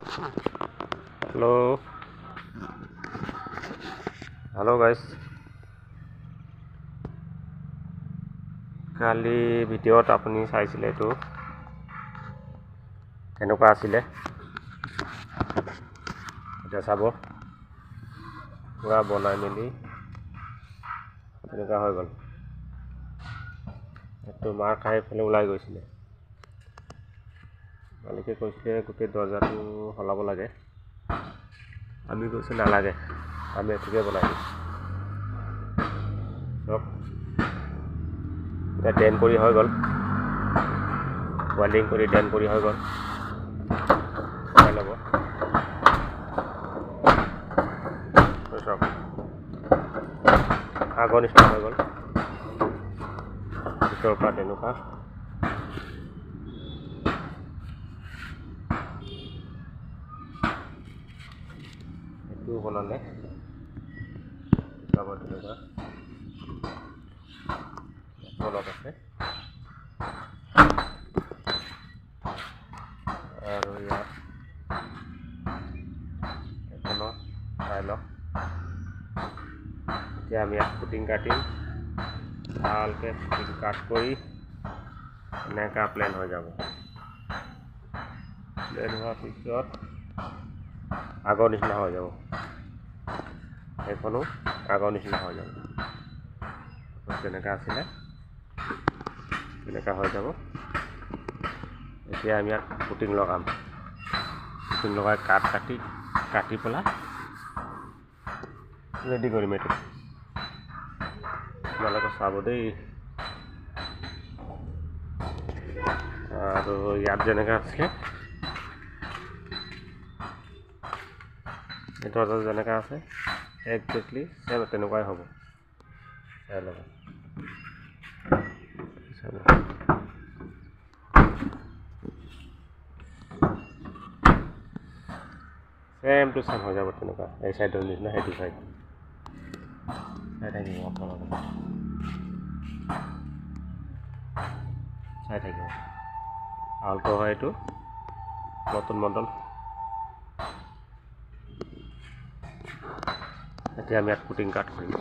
Hello guys, কালি ভিডিঅ'ত আপুনি চাইছিলে এইটো কেনেকুৱা আছিলে এতিয়া চাব পুৰা বনাই মেলি এনেকুৱা হৈ গ'ল। এইটো মাৰ খাই ফেলে ওলাই গৈছিলে। মালিকে কৈছিলে গোটেই দৰ্জাটো সলাব লাগে, আমি কৈছোঁ নালাগে, আমি এইটোকে বনাই দিম। চব এতিয়া ড্ৰেইন কৰি হৈ গ'ল, ৱেল্ডিং কৰি ড্ৰেইন কৰি হৈ গ'ল। চাই ল'ব চব আগৰ নিচিনা হৈ গ'ল, ভিতৰৰ পৰা তেনেকুৱা। এইটো বনালে চাব তেনেকুৱা অলপ আছে আৰু ইয়াত এখনো চাই লওক। এতিয়া আমি ইয়াত ফুটিং কাটিম, ভালকৈ ফুটিং কাট কৰি এনেকুৱা প্লেন হৈ যাব। প্লেন হোৱাৰ পিছত আগৰ নিচিনা হৈ যাব, সেইখনো আগৰ নিচিনা হৈ যাব। যেনেকুৱা আছিলে তেনেকুৱা হৈ যাব। এতিয়া আমি ইয়াত ফুটিং লগাম, ফুটিং লগাই কাটি পেলাই ৰেডি কৰিম। এইটো আপোনালোকে চাব দেই। আৰু ইয়াত যেনেকৈ আছিলে এইটো যেনেকৈ আছে একজেক্টলি চেম তেনেকুৱাই হ'ব। চাই ল'ব চেম টু চেম হৈ যাব তেনেকুৱা। এই চাইডৰ নিচিনা সেইটো চাইড চাই থাকিব আপোনালোকে, চাই থাকিব। আল্টো হয় এইটো, নতুন মডেল। এতিয়া আমি ইয়াত ফুটিং কাট কৰিম।